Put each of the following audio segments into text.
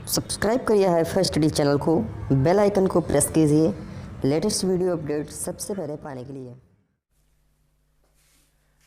Subscribe करिए hifi study channel को, bell icon को प्रेस कीजिए लेटेस्ट वीडियो अपडेट सबसे पहले पाने के लिए।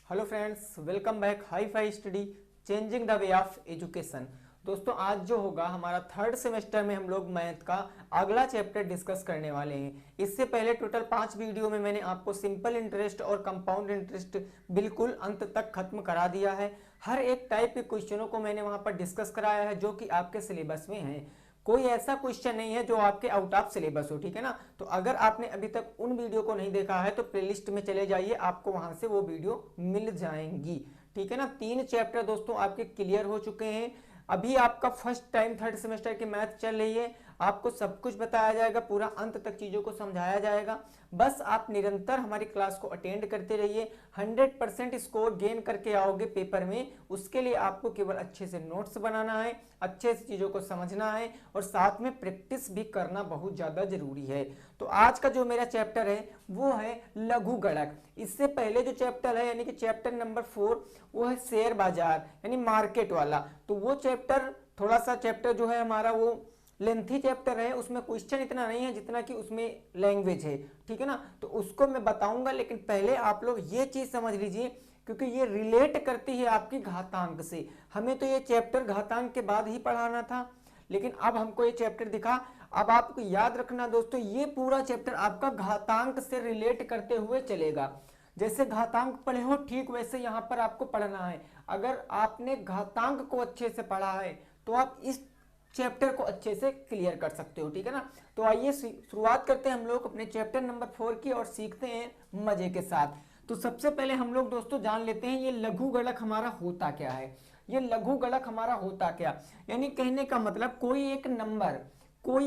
Hello friends, welcome back hifi study changing the way of education. दोस्तों, आज जो होगा हमारा थर्ड सेमेस्टर में हम लोग मैथ का अगला चैप्टर डिस्कस करने वाले हैं। इससे पहले टोटल 5 वीडियो में मैंने आपको सिंपल इंटरेस्ट और कंपाउंड इंटरेस्ट बिल्कुल अंत तक खत्म करा दिया है। हर एक टाइप के क्वेश्चनों को मैंने वहां पर डिस्कस कराया है जो कि आपके सिलेबस में है। कोई ऐसा क्वेश्चन नहीं है जो आपके आउट ऑफ सिलेबस हो, ठीक है ना। तो अगर आपने अभी तक उन वीडियो को नहीं देखा है तो प्लेलिस्ट में चले जाइए, आपको वहां से वो वीडियो मिल जाएंगी, ठीक है ना। 3 चैप्टर दोस्तों आपके क्लियर हो चुके हैं। अभी आपका फर्स्ट टाइम थर्ड सेमेस्टर की मैथ चल रही है। आपको सब कुछ बताया जाएगा, पूरा अंत तक चीजों को समझाया जाएगा। बस आप निरंतर हमारी क्लास को अटेंड करते रहिए। 100% स्कोर गेन करके आओगे पेपर में। उसके लिए आपको केवल अच्छे से नोट्स बनाना है, अच्छे से चीजों को समझना है और साथ में प्रैक्टिस भी करना बहुत ज्यादा जरूरी है। तो आज का जो मेरा चैप्टर है वो है लघु गणक। इससे पहले जो चैप्टर है यानी कि चैप्टर नंबर 4 वो है शेयर बाजार यानी मार्केट वाला। तो वो चैप्टर थोड़ा सा चैप्टर जो है हमारा वो लेंथी चैप्टर है, उसमें क्वेश्चन इतना नहीं है जितना कि उसमें लैंग्वेज है, ठीक है ना। तो उसको मैं बताऊंगा, लेकिन पहले आप लोग ये चीज समझ लीजिए क्योंकि ये रिलेट करती है आपकी घातांक से। हमें तो ये चैप्टर घातांक के बाद ही पढ़ाना था, लेकिन अब हमको ये चैप्टर दिखा। अब आपको याद रखना दोस्तों, ये पूरा चैप्टर आपका घातांक से रिलेट करते हुए चलेगा। जैसे घातांक पढ़े हो ठीक वैसे यहाँ पर आपको पढ़ना है। अगर आपने घातांक को अच्छे से पढ़ा है तो आप इस चैप्टर को अच्छे से क्लियर कर सकते हो, ठीक है ना। तो आइए शुरुआत करते हैं हम लोग अपने चैप्टर नंबर 4 की और सीखते हैं मजे के साथ। तो सबसे पहले हम लोग दोस्तों जान लेते हैं ये लघु गणक हमारा होता क्या है। ये लघु गणक हमारा होता क्या, यानी कहने का मतलब कोई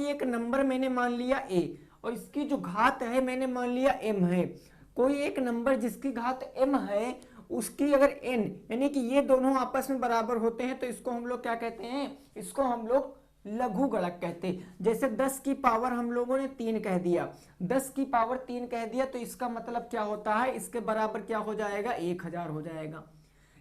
एक नंबर मैंने मान लिया a और इसकी जो घात है मैंने मान लिया m है। कोई एक नंबर जिसकी घात m है उसकी अगर n यानी कि ये दोनों आपस में बराबर होते हैं तो इसको हम लोग क्या कहते हैं, इसको हम लोग लघु गणक कहते हैं। जैसे 10 की पावर हम लोगों ने 3 कह दिया, 10 की पावर 3 कह दिया तो इसका मतलब क्या होता है, इसके बराबर क्या हो जाएगा, 1000 हो जाएगा।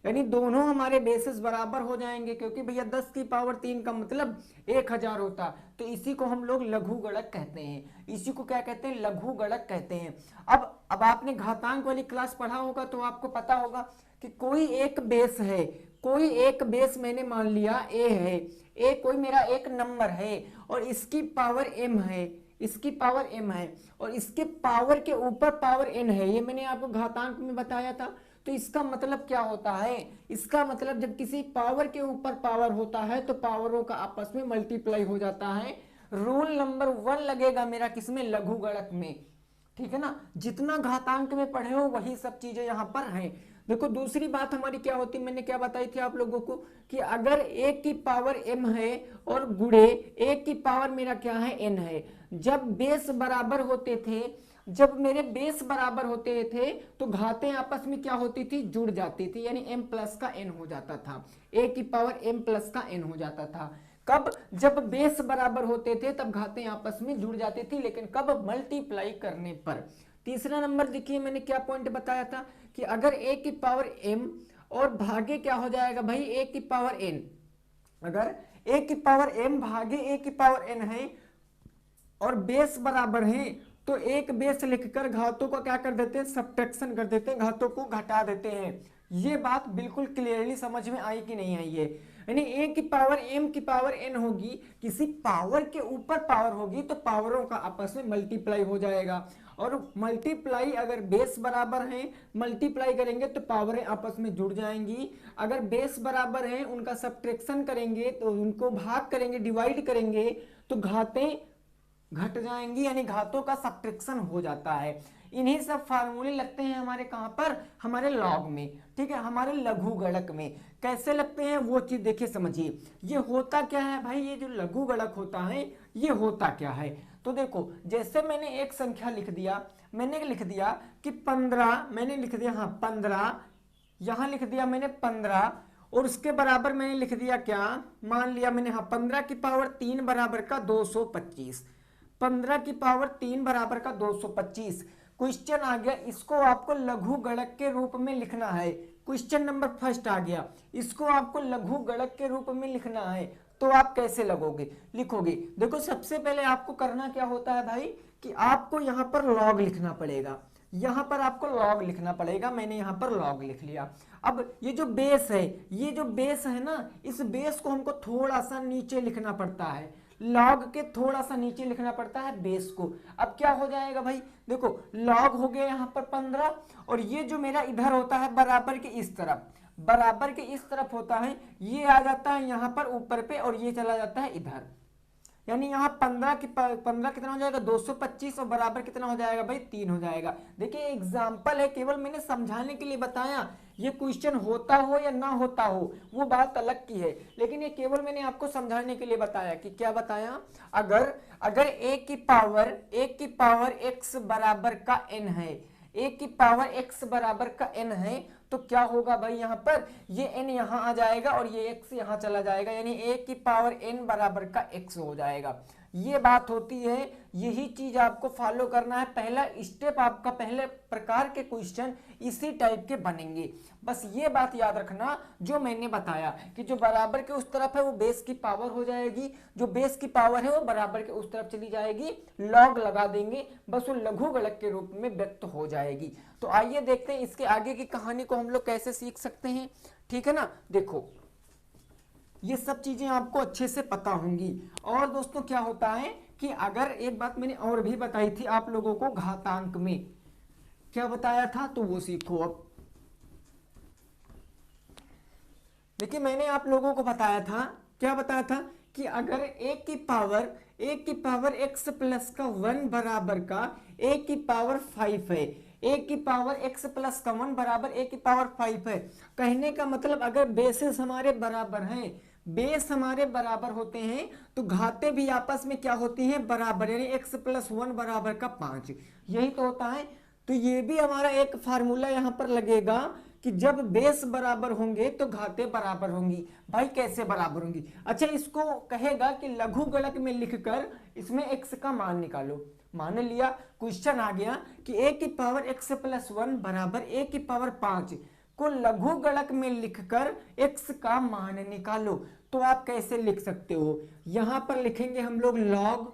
यानी दोनों हमारे बेसिस बराबर हो जाएंगे क्योंकि भैया 10 की पावर 3 का मतलब 1000 होता। तो इसी को हम लोग लघु गणक कहते हैं, इसी को क्या कहते हैं, लघु गणक कहते हैं। अब आपने घातांक वाली क्लास पढ़ा होगा तो आपको पता होगा कि कोई एक बेस है, कोई एक बेस मैंने मान लिया a है, a कोई मेरा एक नंबर है और इसकी पावर m है, इसकी पावर m है और इसके पावर के ऊपर पावर n है। ये मैंने आपको घातांक में बताया था। तो इसका मतलब क्या होता है, इसका मतलब जब किसी पावर के ऊपर पावर होता है तो पावरों का आपस में मल्टीप्लाई हो जाता है। रूल नंबर 1 लगेगा मेरा किसमें, लघु गणक में, ठीक है ना। जितना घातांक में पढ़े हो वही सब चीजें यहाँ पर हैं। देखो दूसरी बात हमारी क्या होती, मैंने क्या बताई थी आप लोगों को कि अगर a की पावर m है और गुणे a की पावर मेरा क्या है n है, जब बेस बराबर होते थे, जब मेरे बेस बराबर होते थे तो घातें आपस में क्या होती थी, जुड़ जाती थी, यानी m प्लस का n हो जाता था, a की पावर m प्लस का n हो जाता था। कब, जब बेस बराबर होते थे तब घातें आपस में जुड़ जाती थी, लेकिन कब, मल्टीप्लाई करने पर। तीसरा नंबर देखिए मैंने क्या पॉइंट बताया था कि अगर a की पावर m और भागे क्या हो जाएगा भाई, a की पावर n, अगर a की पावर m भागे a की पावर n है और बेस बराबर है तो एक बेस लिखकर घातों को क्या कर देते हैं, सब्ट्रैक्शन कर देते हैं, घातों को घटा देते हैं। ये बात बिल्कुल क्लियरली समझ में आई कि नहीं आई है। यानी a की पावर m की पावर n होगी, किसी पावर के ऊपर पावर होगी तो पावरों का आपस में मल्टीप्लाई हो जाएगा और मल्टीप्लाई अगर बेस बराबर है, मल्टीप्लाई करेंगे तो पावरें आपस में जुड़ जाएंगी। अगर बेस बराबर है उनका सब्ट्रैक्शन करेंगे तो उनको भाग करेंगे, डिवाइड करेंगे तो घातें घट जाएंगी, यानी घातों का सब्ट्रैक्शन हो जाता है। इन्हीं सब फार्मूले लगते हैं हमारे कहां पर, हमारे लॉग में, ठीक है, हमारे लघु गणक में। कैसे लगते हैं वो चीज देखिए समझिए। ये होता क्या है भाई, ये जो लघु गणक होता है ये होता क्या है। तो देखो जैसे मैंने एक संख्या लिख दिया, मैंने लिख दिया कि 15, मैंने लिख दिया हाँ 15, यहां लिख दिया मैंने 15 और उसके बराबर मैंने लिख दिया क्या, मान लिया मैंने हाँ 15 की पावर 3 बराबर का 225, 15 की पावर 3 बराबर का 225। क्वेश्चन आ गया, इसको आपको लघु गणक के रूप में लिखना है। क्वेश्चन नंबर फर्स्ट आ गया, इसको आपको लघु गणक के रूप में लिखना है। तो आप कैसे लगोगे लिखोगे? देखो सबसे पहले आपको करना क्या होता है भाई कि आपको यहाँ पर लॉग लिखना पड़ेगा, यहाँ पर आपको लॉग लिखना पड़ेगा। मैंने यहाँ पर लॉग लिख लिया। अब ये जो बेस है, ये जो बेस है ना, इस बेस को हमको थोड़ा सा नीचे लिखना पड़ता है, लॉग के थोड़ा सा नीचे लिखना पड़ता है बेस को। अब क्या हो जाएगा भाई, देखो लॉग हो गया यहाँ पर 15, और ये जो मेरा इधर होता है बराबर के इस तरफ, बराबर के इस तरफ होता है, ये आ जाता है यहाँ पर ऊपर पे, और ये चला जाता है इधर। यानी यहाँ 15 कितना हो जाएगा 225, और बराबर कितना हो जाएगा भाई 3 हो जाएगा। देखिए एग्जाम्पल है, केवल मैंने समझाने के लिए बताया। ये क्वेश्चन होता हो या ना होता हो वो बात अलग की है, लेकिन ये केवल मैंने आपको समझाने के लिए बताया। कि क्या बताया, अगर a की पावर x बराबर का n है, a की पावर x बराबर का n है, तो क्या होगा भाई, यहाँ पर ये n यहाँ आ जाएगा और ये x यहाँ चला जाएगा, यानी a की पावर n बराबर का x हो जाएगा। ये बात होती है, यही चीज आपको फॉलो करना है। पहला स्टेप आपका, पहले प्रकार के क्वेश्चन इसी टाइप के बनेंगे। बस ये बात याद रखना जो मैंने बताया कि जो बराबर के उस तरफ है वो बेस की पावर हो जाएगी, जो बेस की पावर है वो बराबर के उस तरफ चली जाएगी, लॉग लगा देंगे, बस वो लघु गणक के रूप में व्यक्त हो जाएगी। तो आइए देखते हैं इसके आगे की कहानी को हम लोग कैसे सीख सकते हैं। ठीक है ना, देखो ये सब चीजें आपको अच्छे से पता होंगी। और दोस्तों क्या होता है कि अगर एक बात मैंने और भी बताई थी आप लोगों को, घातांक में क्या बताया था, तो वो सीखो। अब देखिए मैंने आप लोगों को बताया था, क्या बताया था कि अगर a की पावर x प्लस का 1 बराबर का a की पावर 5 है, a की पावर x प्लस का 1 बराबर a की पावर 5 है। कहने का मतलब अगर बेसेस हमारे बराबर हैं, बेस हमारे बराबर होते हैं, तो घाते भी आपस में क्या होती हैं, बराबर, यानी x प्लस 1 बराबर का 5, यही तो होता है। तो ये भी हमारा एक फार्मूला यहाँ पर लगेगा कि जब बेस बराबर होंगे तो घाते बराबर होंगी। भाई कैसे बराबर होंगी, अच्छा इसको कहेगा कि लघु गणक में लिखकर इसमें x का मान निकालो। मान लिया क्वेश्चन आ गया कि a की पावर x प्लस 1 बराबर a की पावर 5 को लघु गणक में लिखकर x का मान निकालो। तो आप कैसे लिख सकते हो, यहां पर लिखेंगे हम लोग लॉग,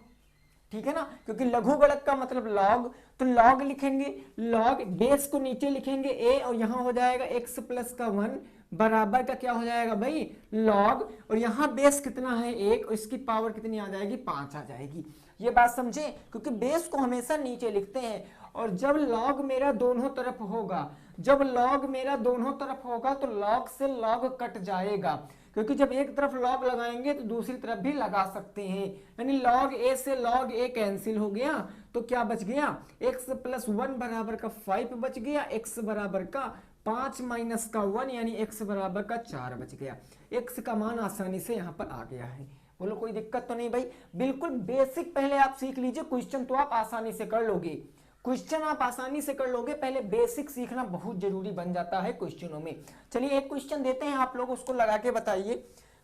ठीक है ना, क्योंकि लघु गणक का मतलब लॉग, तो लॉग लिखेंगे, लॉग बेस को नीचे लिखेंगे a, और यहां हो जाएगा x प्लस का 1 बराबर का क्या हो जाएगा भाई लॉग, और यहाँ बेस कितना है 1, और इसकी पावर कितनी आ जाएगी 5 आ जाएगी। ये बात समझे, क्योंकि बेस को हमेशा नीचे लिखते हैं। और जब लॉग मेरा दोनों तरफ होगा, जब लॉग मेरा दोनों तरफ होगा तो लॉग से लॉग कट जाएगा, क्योंकि जब एक तरफ लॉग लगाएंगे तो दूसरी तरफ भी लगा सकते हैं, यानी लॉग a से लॉग a कैंसिल हो गया, तो क्या बच गया x प्लस 1 बराबर का 5 बच गया, x बराबर का 5 माइनस का 1 यानी x बराबर का 4 बच गया। x का मान आसानी से यहाँ पर आ गया है। बोलो कोई दिक्कत तो नहीं भाई, बिल्कुल बेसिक पहले आप सीख लीजिए, क्वेश्चन तो आप आसानी से कर लोगे, क्वेश्चन आप आसानी से कर लोगे, पहले बेसिक सीखना बहुत जरूरी बन जाता है क्वेश्चनों में। चलिए एक क्वेश्चन देते हैं, आप लोग उसको लगा के बताइए।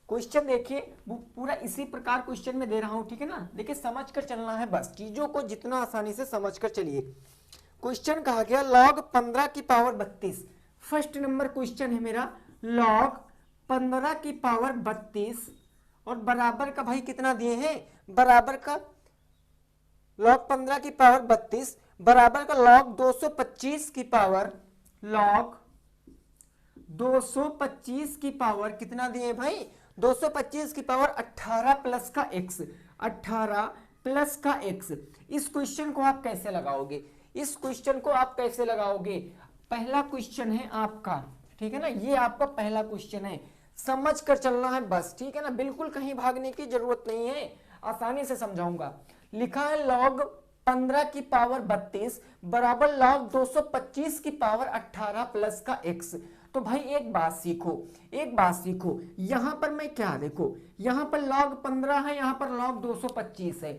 क्वेश्चन देखिए, पूरा इसी प्रकार क्वेश्चन में दे रहा हूं, ठीक है ना। देखिए समझ कर चलना है, बस चीजों को जितना आसानी से समझ कर चलिए। क्वेश्चन कहा गया log 15 की पावर 32, फर्स्ट नंबर क्वेश्चन है मेरा, log 15 की पावर 32 और बराबर का भाई कितना दिए हैं, बराबर का log 15 की पावर 32 बराबर का log 225 की पावर, log 225 की पावर कितना दिए भाई 225 की पावर 18 प्लस का x, 18 प्लस का x। इस क्वेश्चन को आप कैसे लगाओगे, इस क्वेश्चन को आप कैसे लगाओगे, पहला क्वेश्चन है आपका, ठीक है ना, ये आपका पहला क्वेश्चन है, समझ कर चलना है बस, ठीक है ना, बिल्कुल कहीं भागने की जरूरत नहीं है, आसानी से समझाऊंगा। लिखा है log 15 की पावर 32 बराबर log 225 की पावर 18 प्लस का x। तो भाई एक बात सीखो, एक बात सीखो, यहां पर मैं क्या देखो, यहां पर log 15 है, यहां पर log 225 है,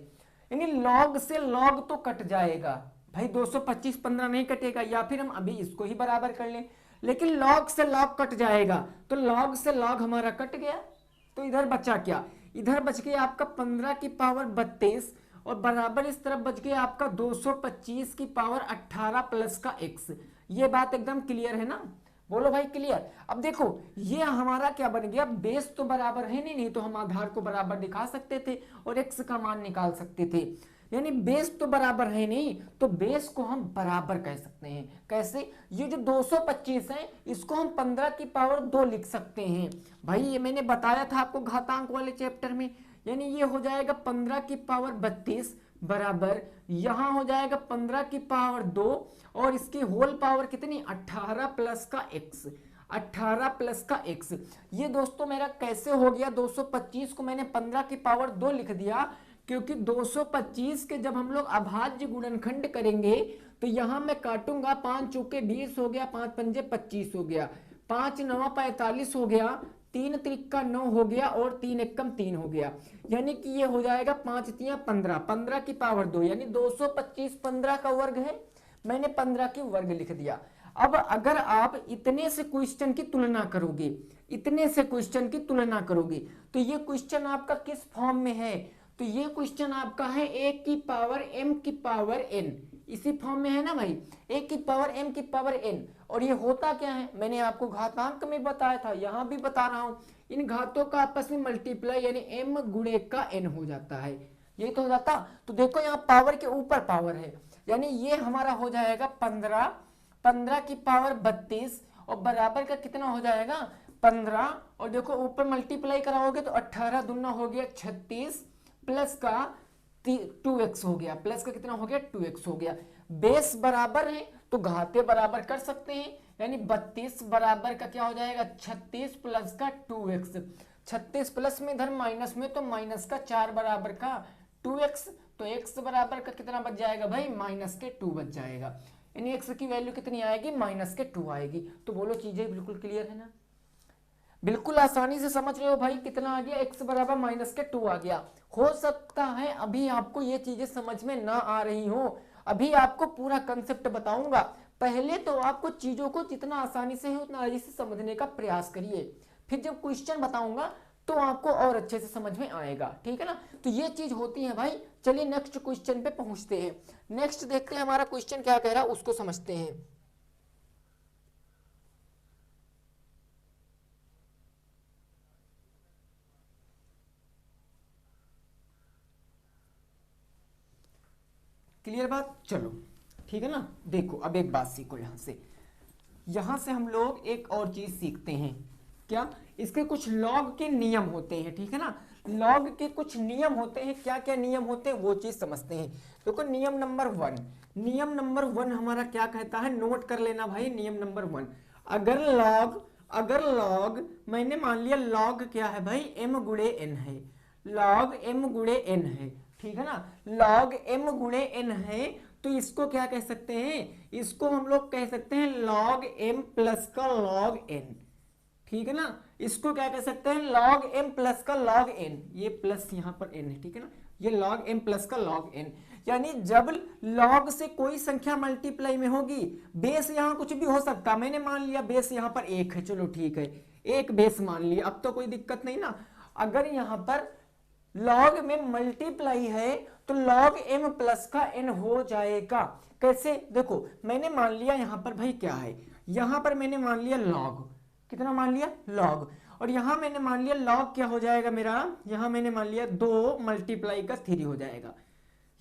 यानी log से log तो कट जाएगा भाई, 225 15 नहीं कटेगा, या फिर हम अभी इसको ही बराबर कर लें, लेकिन log से log कट जाएगा, तो log से log हमारा कट गया, तो इधर बचा क्या, इधर बच गया आपका 15 की पावर 32 और बराबर इस तरफ बच गया आपका 225 की पावर 18 प्लस का x। ये बात एकदम क्लियर है ना, बोलो भाई क्लियर। अब देखो ये हमारा क्या बन गया, बेस तो बराबर है नहीं तो हम आधार को बराबर दिखा सकते थे और x का मान निकाल सकते थे। यानी बेस तो बराबर है नहीं तो बेस को हम बराबर कह सकते हैं। कैसे, ये जो 225 है इसको हम 15 की पावर 2 लिख सकते हैं। भाई ये मैंने बताया था आपको घातांक वाले चैप्टर में, यानी ये हो जाएगा 15 की पावर 32 बराबर यहां हो जाएगा 15 की पावर 2 और इसकी होल पावर कितनी 18 प्लस का x, 18 प्लस का x। ये दोस्तों मेरा कैसे हो गया, 225 को मैंने 15 की पावर 2 लिख दिया क्योंकि 225 के जब हम लोग अभाज्य गुणनखंड करेंगे तो यहां मैं काटूंगा, 5 चौके 20 हो गया, 5 पंजे 25 हो गया, 5 नवा 45 हो गया, 3 त्रिका 9 हो गया और 3 एकम 3 हो गया। यानी कि ये हो जाएगा 5 तियां 15, 15 की पावर 2 यानी 225 15 का वर्ग है, मैंने 15 की वर्ग लिख दिया। अब अगर आप इतने से क्वेश्चन की तुलना करोगे, इतने से क्वेश्चन की तुलना करोगे तो ये क्वेश्चन आपका किस फॉर्म में है, तो ये क्वेश्चन आपका है a की पावर m की पावर n, इसी फॉर्म में है ना भाई, a की पावर m की पावर n। और ये होता क्या है, मैंने आपको घातांक में बताया था, यहां भी बता रहा हूं, इन घातों का आपस में मल्टीप्लाई यानी m गुणे का n हो जाता है, यही तो हो जाता। तो देखो यहाँ पावर के ऊपर पावर है, यानी ये हमारा हो जाएगा 15, 15 की पावर 32 और बराबर का कितना हो जाएगा 15, और देखो ऊपर मल्टीप्लाई कराओगे तो 18 दूना हो गया 36 प्लस का 2x हो गया, प्लस का कितना हो गया 2x हो गया। बेस बराबर है तो घाते बराबर कर सकते हैं, यानी 32 बराबर का क्या हो जाएगा 36 प्लस का 2x, 36 प्लस में इधर माइनस में तो माइनस का 4 बराबर का 2x, तो x बराबर का कितना बच जाएगा भाई माइनस के 2 बच जाएगा, यानी x की वैल्यू कितनी आएगी माइनस के 2 आएगी। तो बोलो चीजें बिल्कुल क्लियर है ना, बिल्कुल आसानी से समझ रहे हो भाई, कितना आ गया x बराबर माइनस के 2 आ गया। हो सकता है अभी आपको ये चीजें समझ में ना आ रही हो, अभी आपको पूरा कंसेप्ट बताऊंगा, पहले तो आपको चीजों को जितना आसानी से है उतना आसानी से समझने का प्रयास करिए, फिर जब क्वेश्चन बताऊंगा तो आपको और अच्छे से समझ में आएगा, ठीक है ना। तो ये चीज होती है भाई। चलिए नेक्स्ट क्वेश्चन पे पहुंचते हैं, नेक्स्ट देखते हैं हमारा क्वेश्चन क्या कह रहा है उसको समझते हैं। क्लियर बात, चलो ठीक है ना। देखो अब एक बात सीखो, यहां से हम लोग एक और चीज सीखते हैं, क्या, इसके कुछ लॉग के नियम होते हैं, ठीक है ना, लॉग के कुछ नियम होते हैं, क्या क्या नियम होते हैं वो चीज समझते हैं। देखो नियम नंबर 1, नियम नंबर 1 हमारा क्या कहता है, नोट कर लेना भाई, नियम नंबर 1, अगर लॉग मैंने मान लिया लॉग क्या है भाई m गुणे n है, लॉग m गुणे n है, ठीक है ना, लॉग m गुणे n है, तो इसको क्या कह सकते हैं, इसको हम लोग कह सकते हैं लॉग m प्लस का लॉग n, ठीक है ना, इसको क्या कह सकते हैं लॉग m प्लस का लॉग n, ये प्लस यहां पर n है, ठीक है ना, ये लॉग m प्लस का लॉग n। यानी जब लॉग से कोई संख्या मल्टीप्लाई में होगी, बेस यहां कुछ भी हो सकता, मैंने मान लिया बेस यहां पर 1 है, चलो ठीक है, एक बेस मान लिया, अब तो कोई दिक्कत नहीं ना। अगर यहां पर लॉग में मल्टीप्लाई है तो लॉग m प्लस का n हो जाएगा। कैसे, देखो मैंने मान लिया यहां पर भाई क्या है, यहां पर मैंने मान लिया लॉग, कितना मान लिया लॉग, और यहां मैंने मान लिया लॉग क्या हो जाएगा मेरा, यहां मैंने मान लिया 2 मल्टीप्लाई का 3 हो जाएगा,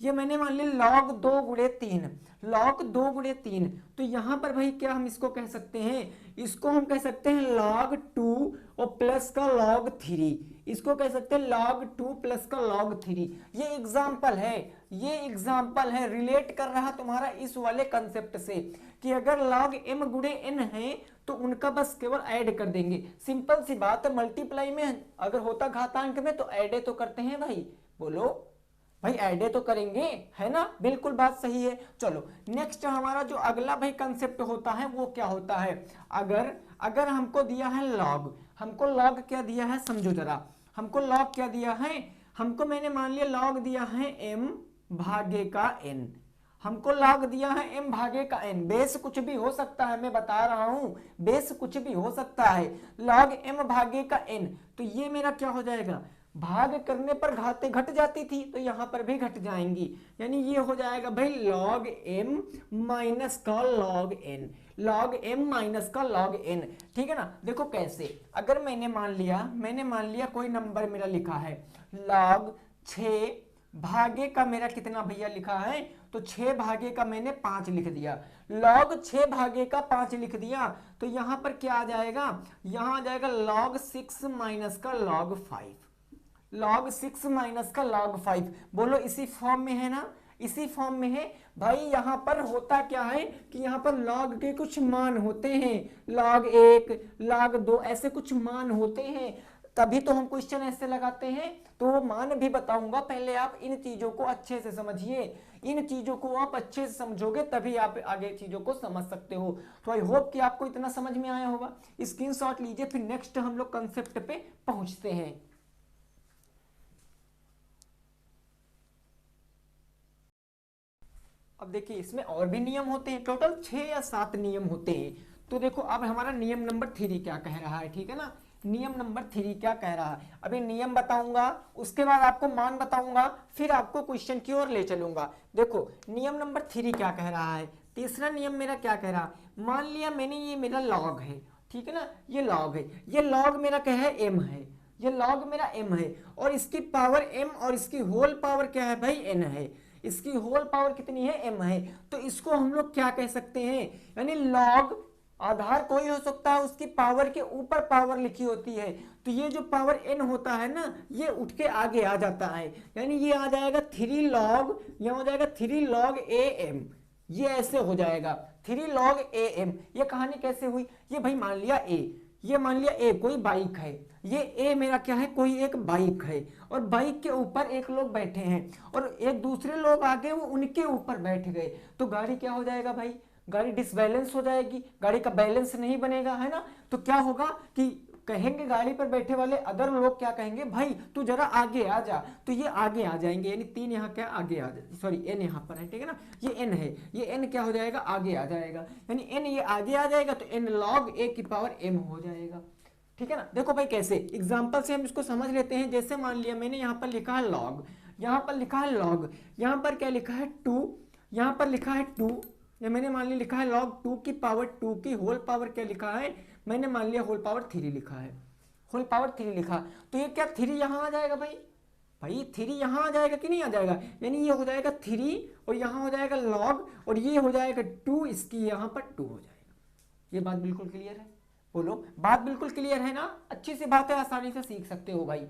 ये मैंने मान लिया लॉग 2 गुणे 3, लॉग 2 गुणे 3, तो यहां पर भाई क्या हम इसको कह सकते हैं, इसको हम कह सकते हैं लॉग 2 और प्लस का लॉग 3, इसको कह सकते हैं लॉग 2 प्लस का लॉग 3। ये एग्जांपल है, ये एग्जांपल है, रिलेट कर रहा तुम्हारा इस वाले कंसेप्ट से कि अगर लॉग m गुणे n है तो उनका बस केवल ऐड कर देंगे, सिंपल सी बात है। मल्टीप्लाई में अगर होता घातांक में तो ऐड तो करते हैं भाई, बोलो भाई ऐडे तो करेंगे, है ना, बिल्कुल बात सही है। चलो नेक्स्ट हमारा जो अगला भाई कंसेप्ट होता है वो क्या होता है, अगर हमको दिया है लॉग, हमको लॉग क्या दिया है समझो जरा, हमको लॉग क्या दिया है, हमको मैंने मान लिया लॉग दिया है m भागे का n, हमको लॉग दिया है m भागे का n, बेस कुछ भी हो सकता है, मैं बता रहा हूं बेस कुछ भी हो सकता है, लॉग m भागे का n, तो ये मेरा क्या हो जाएगा, भाग करने पर घाते घट जाती थी तो यहां पर भी घट जाएंगी, यानी ये हो जाएगा भाई log m माइनस का log n, log m minus का log n, ठीक है ना। देखो कैसे, अगर मैंने मान लिया कोई नंबर मेरा लिखा है log 6 भागे का मेरा कितना भैया लिखा है, तो 6 भागे का मैंने 5 लिख दिया, log 6 भागे का 5 लिख दिया, तो यहां पर क्या आ जाएगा, यहां आ जाएगा log 6 माइनस का log 5, log 6 माइनस का log 5। बोलो इसी फॉर्म में है ना, इसी फॉर्म में है भाई। यहां पर होता क्या है कि यहां पर log के कुछ मान होते हैं, log 1 log 2 ऐसे कुछ मान होते हैं, तभी तो हम क्वेश्चन ऐसे लगाते हैं। तो वो मान भी बताऊंगा, पहले आप इन चीजों को अच्छे से समझिए, इन चीजों को आप अच्छे से समझोगे तभी आप आगे चीजों को समझ सकते हो। तो आई होप कि आपको इतना समझ में आया होगा। स्क्रीनशॉट लीजिए, फिर नेक्स्ट हम लोग कंसेप्ट पे पहुंचते हैं। अब देखिए इसमें और भी नियम होते हैं, टोटल 6 या 7 नियम होते हैं। तो देखो अब हमारा नियम नंबर 3 क्या कह रहा है, ठीक है ना। नियम नंबर 3 क्या कह रहा है, अभी नियम बताऊंगा, उसके बाद आपको मान बताऊंगा, फिर आपको क्वेश्चन की ओर ले चलूंगा। देखो नियम नंबर 3 क्या कह रहा है, तीसरा नियम मेरा क्या कह रहा है, मान लिया मैंने ये मेरा लॉग है, ठीक है ना, ये लॉग है, ये लॉग मेरा क्या है, m है, ये लॉग मेरा m है, और इसकी पावर m और इसकी होल पावर क्या है भाई, n है, इसकी होल पावर कितनी है, m है। तो इसको हम लोग क्या कह सकते हैं, यानी लॉग आधार कोई हो सकता है, उसकी पावर के ऊपर पावर लिखी होती है, तो ये जो पावर n होता है ना, ये उठ के आगे आ जाता है, यानी ये आ जाएगा 3 लॉग, ये हो जाएगा 3 लॉग am, ये ऐसे हो जाएगा 3 लॉग am। ये कहानी कैसे हुई, ये भाई मान लिया a, ये मान लिया a कोई बाइक है, ये a मेरा क्या है, कोई एक बाइक है, और बाइक के ऊपर एक लोग बैठे हैं, और एक दूसरे लोग आगे वो उनके ऊपर बैठ गए, तो गाड़ी क्या हो जाएगा भाई, गाड़ी डिसबैलेंस हो जाएगी, गाड़ी का बैलेंस नहीं बनेगा, है ना। तो क्या होगा कि कहेंगे गाड़ी पर बैठे वाले अदर लोग क्या कहेंगे, भाई तू जरा आगे आ जा, तो ये आगे आ जाएंगे, यानी 3 यहाँ क्या आगे आ जाए, सॉरी n यहाँ पर है, ठीक है ना, ये n है, ये n क्या हो जाएगा, आगे आ जाएगा, यानी n ये आगे आ जाएगा, तो n log a की पावर m हो जाएगा, ठीक है ना। देखो भाई कैसे, एग्जाम्पल से हम इसको समझ लेते हैं। जैसे मान लिया मैंने यहाँ पर लिखा है log, यहाँ पर लिखा है log, यहाँ पर क्या लिखा है 2, यहाँ पर लिखा है 2, ये मैंने मान लिया लिखा है log 2 की पावर 2 की होल पावर क्या लिखा है, मैंने मान लिया होल पावर 3 लिखा है, होल पावर 3 लिखा, तो ये क्या 3 यहाँ आ जाएगा भाई, भाई 3 यहाँ आ जाएगा कि नहीं आ जाएगा, यानी ये हो जाएगा 3 और यहाँ हो जाएगा log, और ये हो जाएगा 2, इसकी यहाँ पर 2 हो जाएगा। ये बात बिल्कुल क्लियर है, बोलो बात बिल्कुल क्लियर है ना, अच्छी सी बात है, आसानी से सीख सकते हो भाई,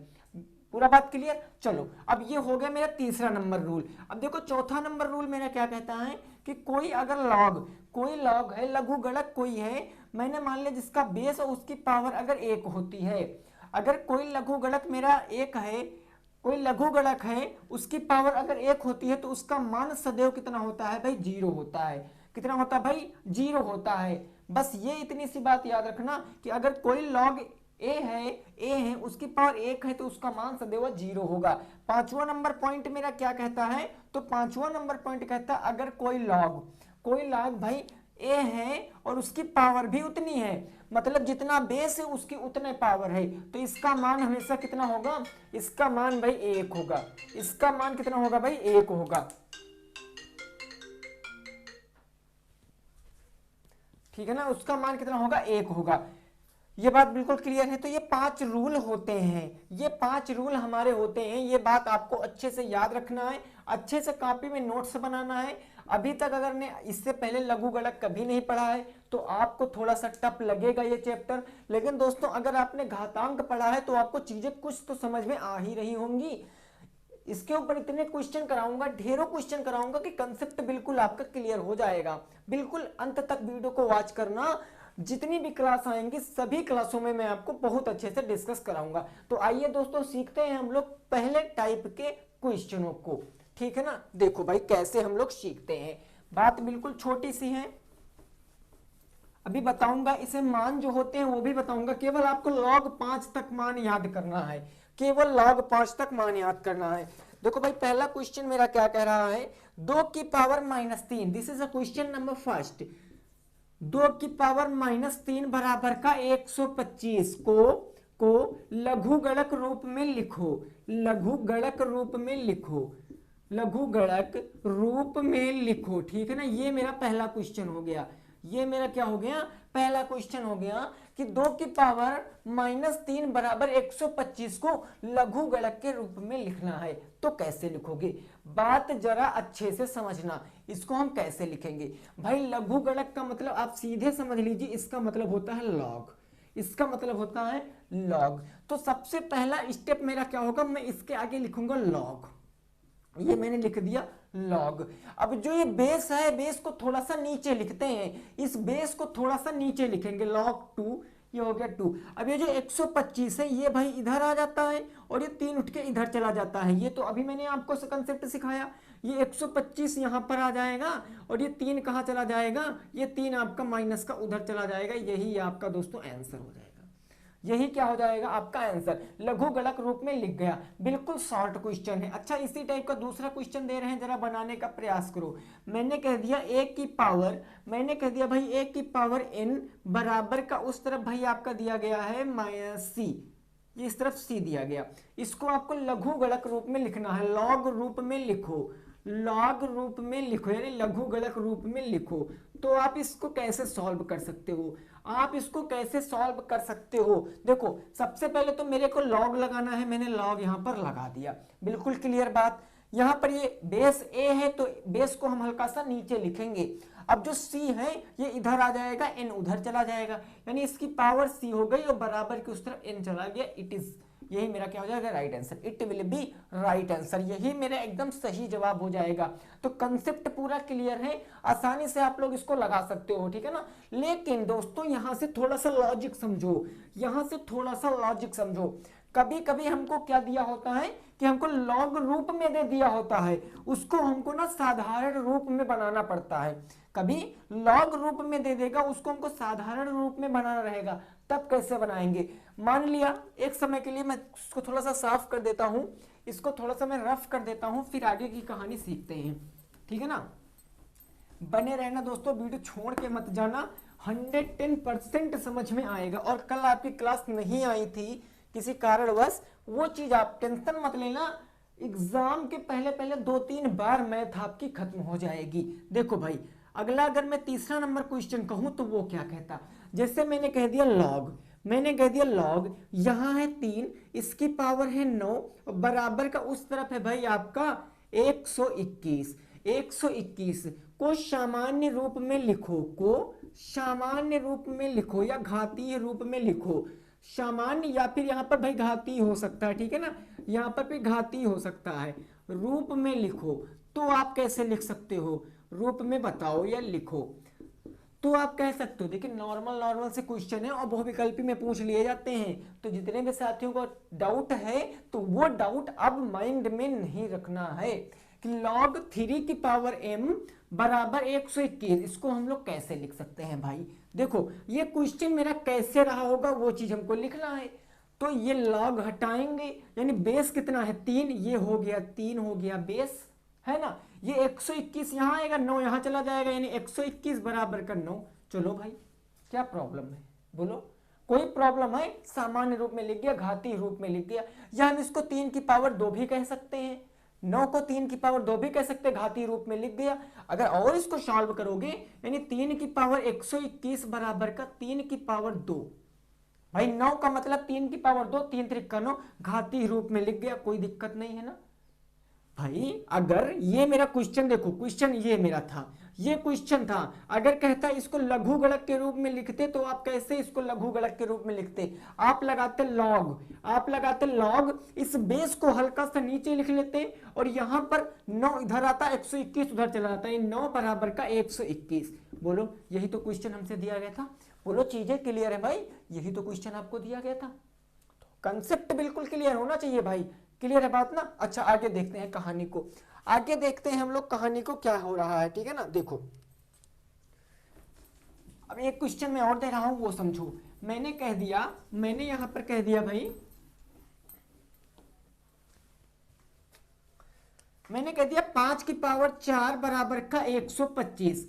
पूरा बात क्लियर। चलो अब ये हो गया मेरा तीसरा नंबर रूल। अब देखो चौथा नंबर रूल मेरा क्या कहता है कि कोई अगर कोई लॉग है, लघु गणक कोई है, मैंने मान लिया जिसका बेस और उसकी पावर अगर 1 होती है, अगर कोई लघु गणक मेरा 1 है, कोई लघु गणक है, उसकी पावर अगर 1 होती है, तो उसका मान सदैव कितना होता है भाई, 0 होता है। कितना होता है भाई, 0 होता है। बस ये इतनी सी बात याद रखना कि अगर कोई लॉग ए है, उसकी पावर 1 है, तो उसका मान सदैव 0 होगा। पांचवा नंबर पॉइंट मेरा क्या कहता है, तो पांचवा नंबर पॉइंट कहता है अगर कोई लॉग भाई ए है और उसकी पावर भी उतनी है, मतलब जितना बेस है उसकी उतने पावर है, तो इसका मान हमेशा कितना होगा, इसका मान भाई 1 होगा, इसका मान कितना होगा भाई, 1 होगा, ठीक है ना, उसका मान कितना होगा, 1 होगा। ये बात बिल्कुल क्लियर है। तो ये 5 रूल होते हैं, ये 5 रूल हमारे होते हैं, ये बात आपको अच्छे से याद रखना है, अच्छे से कॉपी में नोट्स बनाना है। अभी तक अगर ने इससे पहले लघु गणक कभी नहीं पढ़ा है तो आपको थोड़ा सा टफ लगेगा ये चैप्टर, लेकिन दोस्तों अगर आपने घातांक पढ़ा है तो आपको चीजें कुछ तो समझ में आ ही रही होंगी। इसके ऊपर इतने क्वेश्चन कराऊंगा, ढेरों क्वेश्चन कराऊंगा कि कंसेप्ट बिल्कुल आपका क्लियर हो जाएगा। बिल्कुल अंत तक वीडियो को वॉच करना, जितनी भी क्लास आएंगी सभी क्लासों में मैं आपको बहुत अच्छे से डिस्कस कराऊंगा। तो आइए दोस्तों सीखते हैं हम लोग पहले टाइप के क्वेश्चनों को, ठीक है ना। देखो भाई कैसे हम लोग सीखते हैं, बात बिल्कुल छोटी सी है, अभी बताऊंगा। इसे मान जो होते हैं वो भी बताऊंगा, केवल आपको log 5 तक मान याद करना है, केवल log 5 तक मान याद करना है। देखो भाई पहला क्वेश्चन मेरा क्या कह रहा है, 2 की power -3, this is a question number first. 2 की पावर -3 बराबर का 125 को लघु गणक रूप में लिखो, लघु गणक रूप में लिखो, लघु गणक रूप में लिखो, ठीक है ना। ये मेरा पहला क्वेश्चन हो गया, ये मेरा क्या हो गया, पहला क्वेश्चन हो गया कि 2 की पावर -3 बराबर 125 को लघुगणक के रूप में लिखना है, तो कैसे लिखोगे? बात जरा अच्छे से समझना, इसको हम कैसे लिखेंगे भाई? लघुगणक का मतलब आप सीधे समझ लीजिए, इसका मतलब होता है लॉग, इसका मतलब होता है लॉग। तो सबसे पहला स्टेप मेरा क्या होगा, मैं इसके आगे लिखूंगा लॉग, ये मैंने लिख दिया लॉग। अब जो ये बेस है, बेस को थोड़ा सा नीचे लिखते हैं, इस बेस को थोड़ा सा नीचे लिखेंगे, log 2, ये हो गया 2। अब ये जो 125 है ये भाई इधर आ जाता है और ये 3 उठ के इधर चला जाता है, ये तो अभी मैंने आपको कंसेप्ट सिखाया। ये 125 यहां पर आ जाएगा और ये 3 कहां चला जाएगा, ये 3 आपका माइनस का उधर चला जाएगा, यही आपका दोस्तों आंसर हो जाएगा। यही क्या हो जाएगा आपका आंसर, लघुगणक रूप में लिख गया। बिल्कुल शॉर्ट क्वेश्चन है। अच्छा, इसी टाइप का दूसरा क्वेश्चन दे रहे हैं, जरा बनाने का प्रयास करो। मैंने कह दिया a की पावर, मैंने कह दिया भाई a की पावर n बराबर का उस तरफ भाई आपका दिया गया है -c, ये इस तरफ c दिया गया। इसको आपको लघुगणक रूप में लिखना है, लॉग रूप में लिखो, लॉग रूप में लिखो, यानी लघुगणक रूप में लिखो। तो आप इसको कैसे सॉल्व कर सकते हो, आप इसको कैसे सॉल्व कर सकते हो? देखो, सबसे पहले तो मेरे को लॉग लगाना है, मैंने लॉग यहां पर लगा दिया, बिल्कुल क्लियर बात। यहां पर ये बेस a है तो बेस को हम हल्का सा नीचे लिखेंगे। अब जो c है ये इधर आ जाएगा, n उधर चला जाएगा, यानी इसकी पावर c हो गई और बराबर की उस तरफ n चला गया। इट इज, यही मेरा क्या हो जाएगा, right answer. It will be right answer, यही मेरा एकदम सही जवाब हो जाएगा। तो कंसेप्ट पूरा क्लियर है, आसानी से आप लोग इसको लगा सकते हो, ठीक है ना। लेकिन दोस्तों यहां से थोड़ा सा लॉजिक समझो, यहां से थोड़ा सा लॉजिक समझो। कभी कभी हमको क्या दिया होता है कि हमको लॉग रूप में दे दिया होता है, उसको हमको ना साधारण रूप में बनाना पड़ता है। कभी लॉग रूप में दे देगा, उसको हमको साधारण रूप में बनाना रहेगा, तब कैसे बनाएंगे? मान लिया एक समय के लिए मैं इसको थोड़ा सा साफ कर देता हूं, इसको थोड़ा सा मैं रफ कर देता हूं, फिर आगे की कहानी सीखते हैं, ठीक है ना। बने रहना दोस्तों, वीडियो छोड़ के मत जाना, 110% समझ में आएगा। और कल आपकी क्लास नहीं आई थी किसी कारणवश, वो चीज आप टेंशन मत लेना, एग्जाम के पहले पहले 2-3 बार मैथ आपकी खत्म हो जाएगी। देखो भाई, अगला अगर मैं तीसरा नंबर क्वेश्चन कहूं तो वो क्या कहता, जैसे मैंने कह दिया लॉग, मैंने कह दिया लॉग, यहां है 3, इसकी पावर है 9, बराबर का उस तरफ है भाई आपका 121। 121 को सामान्य रूप में लिखो, को सामान्य रूप में लिखो या घातीय रूप में लिखो। सामान्य या फिर यहां पर भाई घातीय हो सकता है, ठीक है ना, यहां पर भी घातीय हो सकता है। रूप में लिखो तो आप कैसे लिख सकते हो, रूप में बताओ या लिखो तो आप कह सकते हो। देखिए नॉर्मल से क्वेश्चन है और बहुविकल्पी में पूछ लिए जाते हैं, तो जितने भी साथियों को डाउट है तो वो डाउट अब माइंड में नहीं रखना है कि log 3 की पावर m बराबर 121, इसको हम लोग कैसे लिख सकते हैं भाई। देखो ये क्वेश्चन मेरा कैसे रहा होगा वो चीज हमको लिखना है। तो ये log हटाएंगे, यानी बेस कितना है 3, ये हो गया 3 हो गया बेस, है ना। ये 121 यहाँ आएगा, 9 यहाँ चला जाएगा, यानी 121 बराबर का 9। चलो भाई क्या प्रॉब्लम है, बोलो कोई प्रॉब्लम है? सामान्य रूप में लिख गया, घातीय रूप में लिख गया, या हम इसको 3 की पावर 2 भी कह सकते हैं, 9 को 3 की पावर 2 भी कह सकते हैं, घातीय रूप में लिख गया। अगर और इसको सॉल्व करोगे यानी 3 की पावर 121 बराबर का 3 की पावर 2, भाई 9 का मतलब 3 की पावर 2, 3 3 का 9, घातीय रूप में लिख गया, कोई दिक्कत नहीं है ना भाई। अगर ये मेरा क्वेश्चन, देखो क्वेश्चन ये मेरा था, ये क्वेश्चन था, अगर कहता इसको लघुगणक के रूप में लिखते तो आप कैसे इसको लघुगणक के रूप में लिखते? आप लगाते लॉग, आप लगाते लॉग, इस बेस को हल्का सा नीचे लिख लेते और यहां पर 9 इधर आता, 121 उधर चला जाता है, 9 बराबर का 121। बोलो यही तो क्वेश्चन हमसे दिया गया था, बोलो चीजें क्लियर है भाई, यही तो क्वेश्चन आपको दिया गया था। कंसेप्ट बिल्कुल क्लियर होना चाहिए भाई, क्लियर है बात ना। अच्छा आगे देखते हैं कहानी को, आगे देखते हैं हम लोग कहानी को क्या हो रहा है, ठीक है ना। देखो अब एक क्वेश्चन मैं और दे रहा हूं वो समझो। मैंने कह दिया, मैंने यहां पर कह दिया भाई, मैंने कह दिया 5 की पावर 4 बराबर का 125,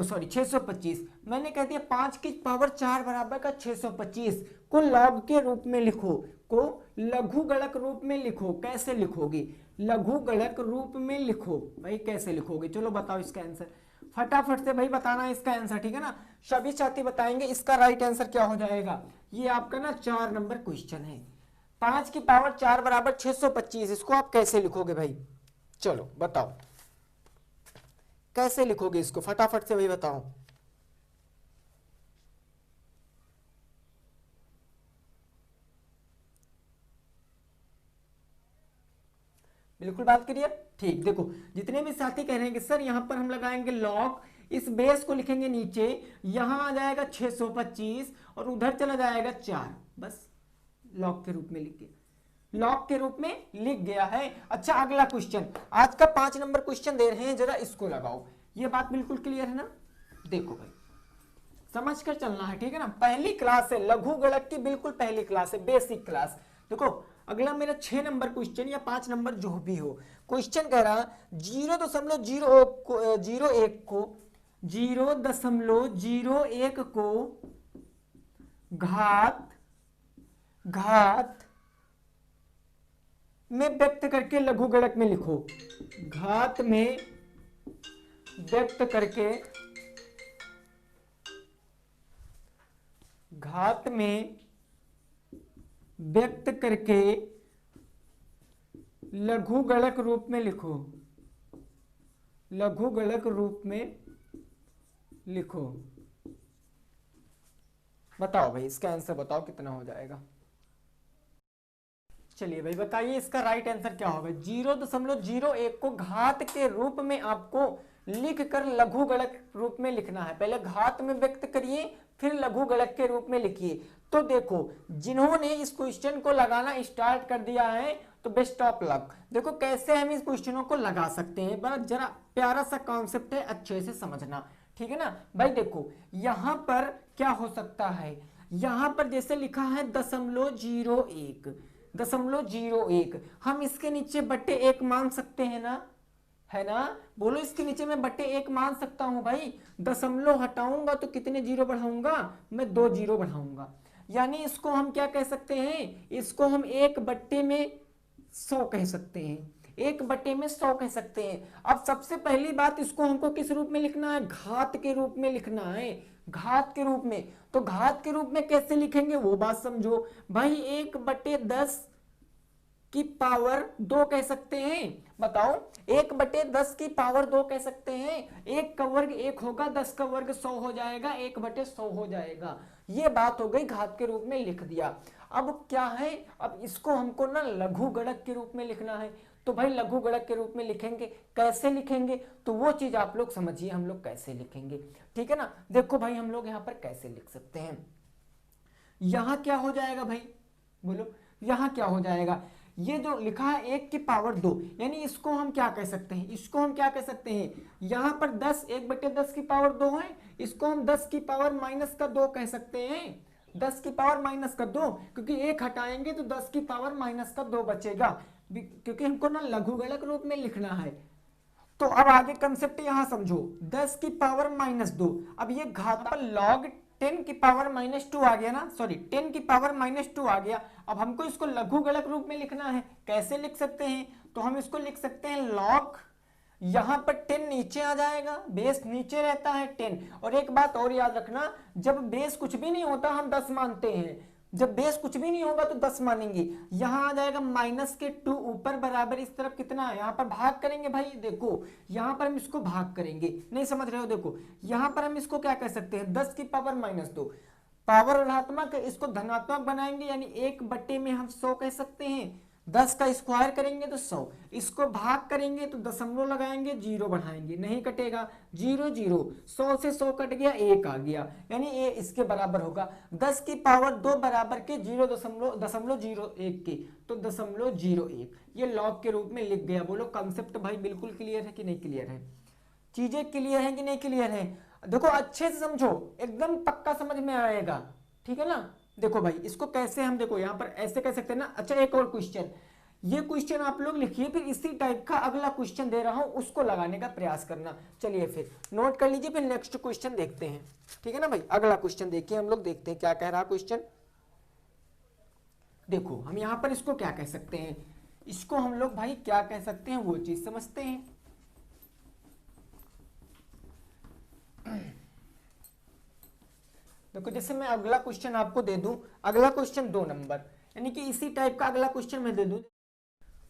सॉरी 625, मैंने कह दिया 5 की पावर 4 बराबर का 625 को लॉग के रूप में लिखो, को लघुगणक रूप में लिखो। कैसे लिखोगे? लघुगणक रूप में लिखो भाई, कैसे लिखोगे? चलो बताओ इसका आंसर। फटाफट से भाई बताना इसका आंसर, ठीक है ना। सभी साथी बताएंगे इसका राइट आंसर क्या हो जाएगा। ये आपका ना 4 नंबर क्वेश्चन है। 5 की पावर 4 बराबर 625, इसको आप कैसे लिखोगे भाई? चलो बताओ कैसे लिखोगे इसको, फटाफट से भाई बताओ। बिल्कुल बात करिए। ठीक, देखो जितने भी साथी कह रहे हैं कि सर यहाँ पर हम लगाएंगे लॉग, इस बेस को लिखेंगे नीचे, यहां आ जाएगा 625 और उधर चला जाएगा 4, बस लॉग के रूप में लिख गया, लॉग के रूप में लिख गया है। अच्छा अगला क्वेश्चन, आज का 5 नंबर क्वेश्चन दे रहे हैं, जरा इसको लगाओ। ये बात बिल्कुल क्लियर है ना? देखो भाई समझ कर चलना है, ठीक है ना। पहली क्लास है, लघु गणक की बिल्कुल पहली क्लास है, बेसिक क्लास। देखो अगला मेरा 6 नंबर क्वेश्चन या 5 नंबर जो भी हो, क्वेश्चन कह रहा 0.01 को घात में व्यक्त करके लघु गणक में लिखो। घात में व्यक्त करके, घात में व्यक्त करके लघु गणक रूप में लिखो, लघु गणक रूप में लिखो। बताओ भाई इसका आंसर बताओ कितना हो जाएगा। चलिए भाई बताइए इसका राइट आंसर क्या होगा। 0.01 को घात के रूप में आपको लिख कर लघु गणक रूप में लिखना है। पहले घात में व्यक्त करिए फिर लघु गणक के रूप में लिखिए। तो देखो जिन्होंने इस क्वेश्चन को लगाना स्टार्ट कर दिया है तो बेस्ट ऑफ लक। देखो कैसे हम इस क्वेश्चनों को लगा सकते हैं, बड़ा जरा प्यारा सा कॉन्सेप्ट है, अच्छे से समझना, ठीक है ना भाई। देखो यहां पर क्या हो सकता है, यहां पर जैसे लिखा है 0.01, हम इसके नीचे बट्टे 1 मान सकते हैं ना, है ना। बोलो इसके नीचे मैं बट्टे 1 मान सकता हूं भाई। दशमलव हटाऊंगा तो कितने जीरो बढ़ाऊंगा, मैं 2 जीरो बढ़ाऊंगा। यानी इसको हम क्या कह सकते हैं, इसको हम 1/100 कह सकते हैं, 1/100 कह सकते हैं। अब सबसे पहली बात इसको हमको किस रूप में लिखना है, घात के रूप में लिखना है, घात के रूप में। तो घात के रूप में कैसे लिखेंगे वो बात समझो भाई। 1/10 की पावर 2 कह सकते हैं। बताओ 1/10 की पावर 2 कह सकते हैं। 1 का वर्ग 1 होगा, 10 का वर्ग 100 हो जाएगा, 1/100 हो जाएगा। ये बात हो गई, घात के रूप में लिख दिया। अब क्या है, अब इसको हमको ना लघु गणक के रूप में लिखना है। तो भाई लघु गणक के रूप में लिखेंगे, कैसे लिखेंगे तो वो चीज आप लोग समझिए हम लोग कैसे लिखेंगे, ठीक है ना। देखो भाई हम लोग यहाँ पर कैसे लिख सकते हैं। यहां क्या हो जाएगा भाई, बोलो यहां क्या हो जाएगा। ये जो लिखा है 1 की पावर 2, यानी इसको हम क्या कह सकते हैं, इसको हम क्या कह सकते हैं, यहां पर 10 1/10 की पावर 2 है, इसको हम 10 की पावर माइनस का 2 कह सकते हैं। 10 की पावर माइनस का 2, क्योंकि 1 हटाएंगे तो 10 की पावर माइनस का 2 बचेगा, क्योंकि हमको ना लघु गणक रूप में लिखना है। तो अब आगे कंसेप्ट यहां समझो, 10 की पावर -2। अब ये घात पर लॉग 10 की पावर -2 आ गया ना, सॉरी 10 की पावर -2 आ गया। अब हमको इसको लघु गणक रूप में लिखना है, कैसे लिख सकते हैं, तो हम इसको लिख सकते हैं लॉग, यहां पर 10 नीचे आ जाएगा, बेस नीचे रहता है 10। और एक बात और याद रखना, जब बेस कुछ भी नहीं होता हम 10 मानते हैं, जब बेस कुछ भी नहीं होगा तो 10 मानेंगे। यहां आ जाएगा -2 ऊपर बराबर इस तरफ कितना है, यहां पर भाग करेंगे भाई। देखो यहां पर हम इसको भाग करेंगे, नहीं समझ रहे हो, देखो यहां पर हम इसको क्या कह सकते हैं, 10 की पावर -2, पावर ऋणात्मक, इसको धनात्मक बनाएंगे, यानी 1/, में हम 100 कह सकते हैं। 10 का स्क्वायर करेंगे तो 100, इसको भाग करेंगे तो दशमलव लगाएंगे, 0 बढ़ाएंगे, नहीं कटेगा, 0 0, 100 से 100 कट गया, 1 आ गया, यानी ये इसके बराबर होगा 10 की पावर 2 बराबर के 0.01 के, तो 0.01। ये लॉग के रूप में लिख गया। बोलो कंसेप्ट भाई बिल्कुल क्लियर है कि नहीं क्लियर है, चीजें क्लियर है कि नहीं क्लियर है। देखो अच्छे से समझो, एकदम पक्का समझ में आएगा, ठीक है ना। देखो भाई इसको कैसे हम, देखो यहां पर ऐसे कह सकते हैं ना। अच्छा एक और क्वेश्चन, ये क्वेश्चन आप लोग लिखिए, फिर इसी टाइप का अगला क्वेश्चन दे रहा हूं उसको लगाने का प्रयास करना। चलिए फिर नोट कर लीजिए, फिर नेक्स्ट क्वेश्चन देखते हैं, ठीक है ना भाई। अगला क्वेश्चन देखिए, हम लोग देखते हैं क्या कह रहा क्वेश्चन। देखो हम यहां पर इसको क्या कह सकते हैं, इसको हम लोग भाई क्या कह सकते हैं वो चीज समझते हैं। देखो जैसे मैं अगला क्वेश्चन आपको दे दूं, अगला क्वेश्चन 2 नंबर, यानी कि इसी टाइप का अगला क्वेश्चन मैं दे दूं।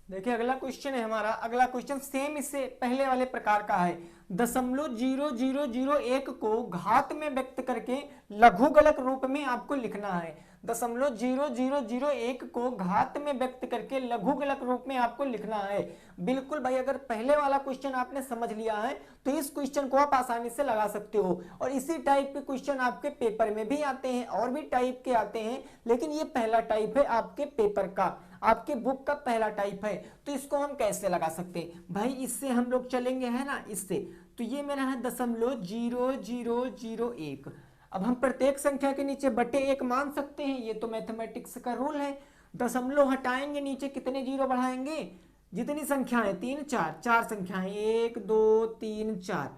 देखिए अगला क्वेश्चन है हमारा, अगला क्वेश्चन सेम इससे पहले वाले प्रकार का है। 0.0001 को घात में व्यक्त करके लघुगणक रूप में आपको लिखना है। 0.0001 को घात में व्यक्त करके लघुगणक रूप में आपको लिखना है। बिल्कुल भाई, अगर पहले वाला क्वेश्चन आपने समझ लिया है तो इस क्वेश्चन को आप आसानी से लगा सकते हो। और इसी टाइप के क्वेश्चन आपके पेपर में भी आते हैं, और भी टाइप के आते हैं, लेकिन ये पहला टाइप है आपके पेपर का, आपके बुक का पहला टाइप है। तो इसको हम कैसे लगा सकते हैं भाई, इससे हम लोग चलेंगे है ना, इससे। तो ये मेरा है 0.0001। अब हम प्रत्येक संख्या के नीचे बटे 1 मान सकते हैं, ये तो मैथमेटिक्स का रूल है। दशमलव हटाएंगे, नीचे कितने जीरो बढ़ाएंगे, जितनी संख्याएं 3 4 4 संख्याएं 1 2 3 4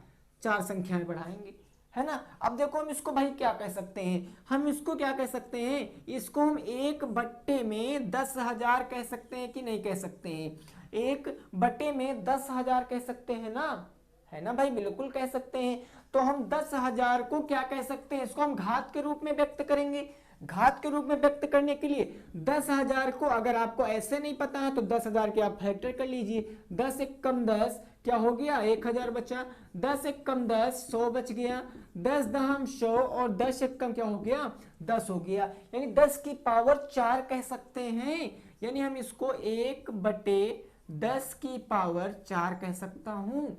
4 संख्याएं बढ़ाएंगे, है ना। अब देखो हम इसको भाई क्या कह सकते हैं, हम इसको क्या कह सकते हैं, इसको हम 1 बट्टे में 10,000 कह सकते हैं कि नहीं कह सकते हैं, 1 बट्टे में 10,000 कह सकते हैं ना, है ना भाई, बिल्कुल कह सकते हैं। तो हम 10,000 को क्या कह सकते हैं, इसको हम घात के रूप में व्यक्त करेंगे। घात के रूप में व्यक्त करने के लिए 10,000 को अगर आपको ऐसे नहीं पता है तो 10,000 के आप फैक्टर कर लीजिए। 10 एक कम 10 क्या हो गया, 1,000 बचा। 10 एक कम 10 100 बच गया। 10 दहम 100 और 10 एक कम क्या हो गया, 10 हो गया। यानी 10 की पावर 4 कह सकते हैं, यानी हम इसको 1 बटे 10 की पावर 4 कह सकता हूं,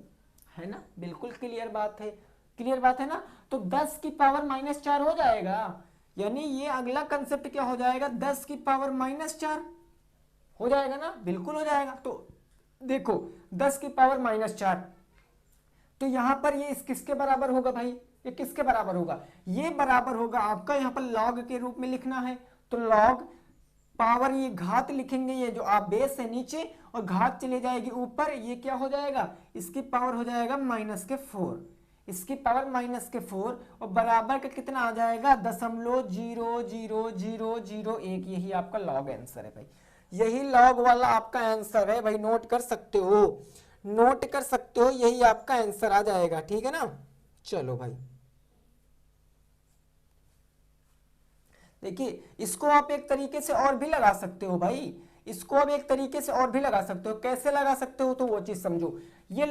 है ना। बिल्कुल क्लियर बात है, क्लियर बात है ना। तो 10 की पावर -4 हो जाएगा, यानी ये अगला कंसेप्ट क्या हो जाएगा, 10 की पावर -4 हो जाएगा ना, बिल्कुल हो जाएगा। तो देखो 10 की पावर -4, तो यहां पर ये किसके बराबर होगा भाई, ये किसके बराबर होगा, ये बराबर होगा आपका, यहां पर लॉग के रूप में लिखना है। तो लॉग पावर, ये घात लिखेंगे, ये जो आप बेस है नीचे और घात चली जाएगी ऊपर, ये क्या हो जाएगा, इसकी पावर हो जाएगा -4, इसकी पावर -4 और बराबर का कितना आ जाएगा 0.00001। यही आपका लॉग आंसर है भाई, यही लॉग वाला आपका आंसर है भाई, नोट कर सकते हो, नोट कर सकते हो, यही आपका आंसर आ जाएगा, ठीक है ना। चलो भाई देखिए, इसको आप एक तरीके से और भी लगा सकते हो भाई, इसको आप एक तरीके से और भी लगा सकते हो। कैसे लगा सकते हो, तो वो चीज समझो। ये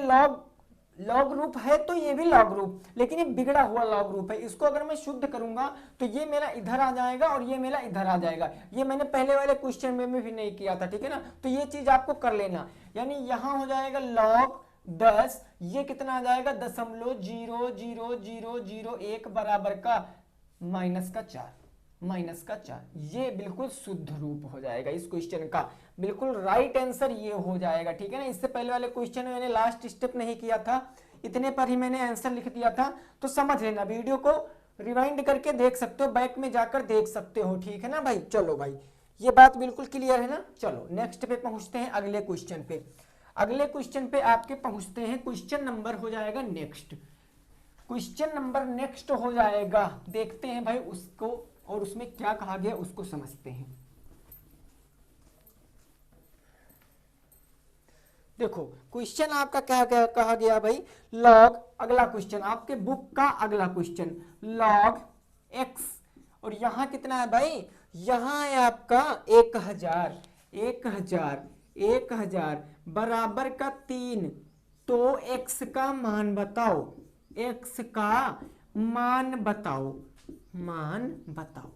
लॉग रूप है तो ये भी लॉग रूप, लेकिन ये बिगड़ा हुआ लॉग रूप है। इसको अगर मैं शुद्ध करूंगा तो ये मेरा इधर आ जाएगा और ये मेरा इधर आ जाएगा। ये मैंने पहले वाले क्वेश्चन में भी नहीं किया था, ठीक है ना। तो ये चीज आपको कर लेना, यानी यहां हो जाएगा लॉग 10, ये कितना आ जाएगा 0.00001 बराबर का -4, ये बिल्कुल शुद्ध रूप हो जाएगा इस क्वेश्चन का, बिल्कुल राइट आंसर ये हो जाएगा, ठीक है ना। इससे पहले वाले क्वेश्चन में मैंने लास्ट स्टेप नहीं किया था, इतने पर ही मैंने आंसर लिख दिया था। तो समझ लेना, वीडियो को रिवाइंड करके देख सकते हो, बैक में जाकर देख सकते हो, ठीक है ना भाई। चलो भाई, ये बात बिल्कुल क्लियर है ना। चलो नेक्स्ट पे पहुंचते हैं, अगले क्वेश्चन पे। अगले क्वेश्चन पे आपके पहुंचते हैं, क्वेश्चन नंबर हो जाएगा नेक्स्ट, क्वेश्चन नंबर नेक्स्ट हो जाएगा। देखते हैं भाई उसको, और उसमें क्या कहा गया उसको समझते हैं। देखो क्वेश्चन आपका क्या कहा गया भाई, लॉग, अगला क्वेश्चन आपके बुक का अगला क्वेश्चन, लॉग x, और यहां कितना है भाई, यहां है आपका 1000 बराबर का 3। तो x का मान बताओ, x का मान बताओ,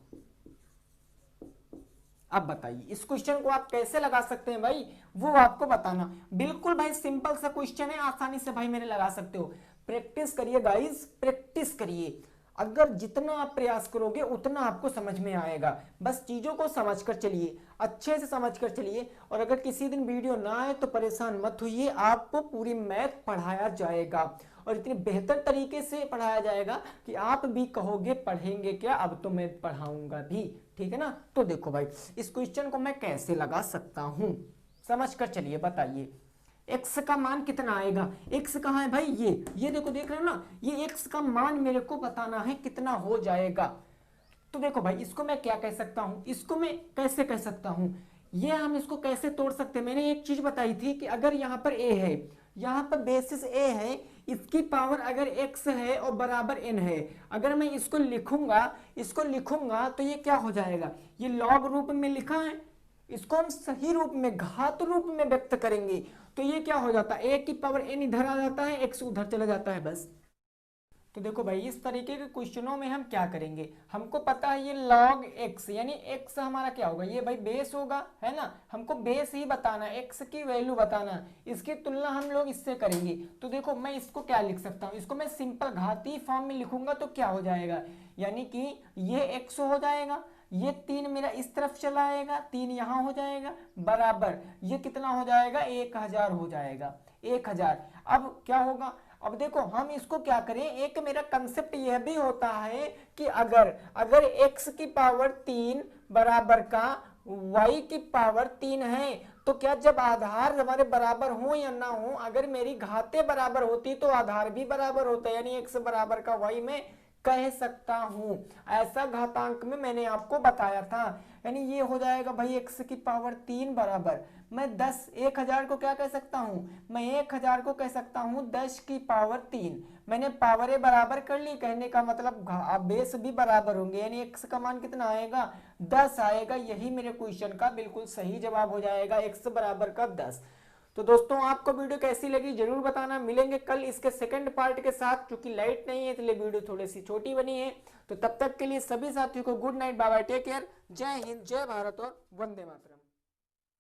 अब बताइए इस क्वेश्चन को आप कैसे लगा सकते हैं भाई, वो आपको बताना। बिल्कुल भाई सिंपल सा क्वेश्चन है, आसानी से भाई मेरे लगा सकते हो। प्रैक्टिस करिए गाइस, प्रैक्टिस करिए। अगर जितना आप प्रयास करोगे उतना आपको समझ में आएगा। बस चीजों को समझकर चलिए, अच्छे से समझकर चलिए। और अगर किसी दिन वीडियो ना आए तो परेशान मत होइए, आपको पूरी मैथ पढ़ाया जाएगा और इतने बेहतर तरीके से पढ़ाया जाएगा कि आप भी कहोगे पढ़ेंगे क्या, अब तो मैं पढ़ाऊंगा भी, ठीक है ना। तो देखो भाई इस क्वेश्चन को मैं कैसे लगा सकता हूं, समझ कर चलिए, बताइए। x का मान कितना आएगा, x कहाँ है भाई, ये देखो, देख रहे हो ना, ये x का मान मेरे को बताना है कितना हो जाएगा। तो देखो भाई इसको मैं क्या कह सकता हूं, इसको मैं कैसे कह सकता हूं, ये हम इसको कैसे तोड़ सकते हैं। मैंने एक चीज बताई थी कि अगर यहाँ पर a है, यहाँ पर बेसिस a है, इसकी पावर अगर x है और बराबर n है, अगर मैं इसको लिखूंगा तो ये क्या हो जाएगा, ये लॉग रूप में लिखा है, इसको हम सही रूप में घात रूप में व्यक्त करेंगे तो ये क्या हो जाता है, a की पावर n इधर आ जाता है, x उधर चला जाता है बस। तो देखो भाई इस तरीके के क्वेश्चनों में हम क्या करेंगे, हमको पता है ये log x यानी x हमारा क्या होगा, ये भाई बेस होगा, है ना, हमको बेस ही बताना, x की वैल्यू बताना, इसकी तुलना हम लोग इससे करेंगे। तो देखो मैं इसको क्या लिख सकता हूँ, इसको मैं सिंपल घातीय फॉर्म में लिखूंगा तो क्या हो जाएगा, यानी कि ये x हो जाएगा, ये 3 मेरा इस तरफ चला आएगा, 3 यहाँ हो जाएगा, बराबर ये कितना हो जाएगा, 1000 हो जाएगा, 1000। अब क्या होगा, अब देखो हम इसको क्या करें, एक मेरा कंसेप्ट यह भी होता है कि अगर x की पावर 3 बराबर का y की पावर 3 है तो क्या जब आधार हमारे बराबर हो या ना हो, अगर मेरी घातें बराबर होती तो आधार भी बराबर होता, यानी x बराबर का y में कह सकता हूं। ऐसा घातांक में मैंने आपको बताया था, यानी ये हो जाएगा भाई x की पावर 3 बराबर, मैं 1000 को क्या कह सकता हूं, मैं 1000 को कह सकता हूं 10 की पावर 3। मैंने पावरें बराबर कर ली, कहने का मतलब बेस भी बराबर होंगे, यानी x का मान कितना आएगा, 10 आएगा। यही मेरे क्वेश्चन का बिल्कुल सही जवाब हो जाएगा, x बराबर का 10। तो दोस्तों आपको वीडियो कैसी लगी जरूर बताना, मिलेंगे कल इसके सेकंड पार्ट के साथ, क्योंकि लाइट नहीं है इसलिए वीडियो थोड़ी सी छोटी बनी है। तो तब तक के लिए सभी साथियों को good night, bye bye, take care, जय हिंद, जय भारत और वंदे मातरम।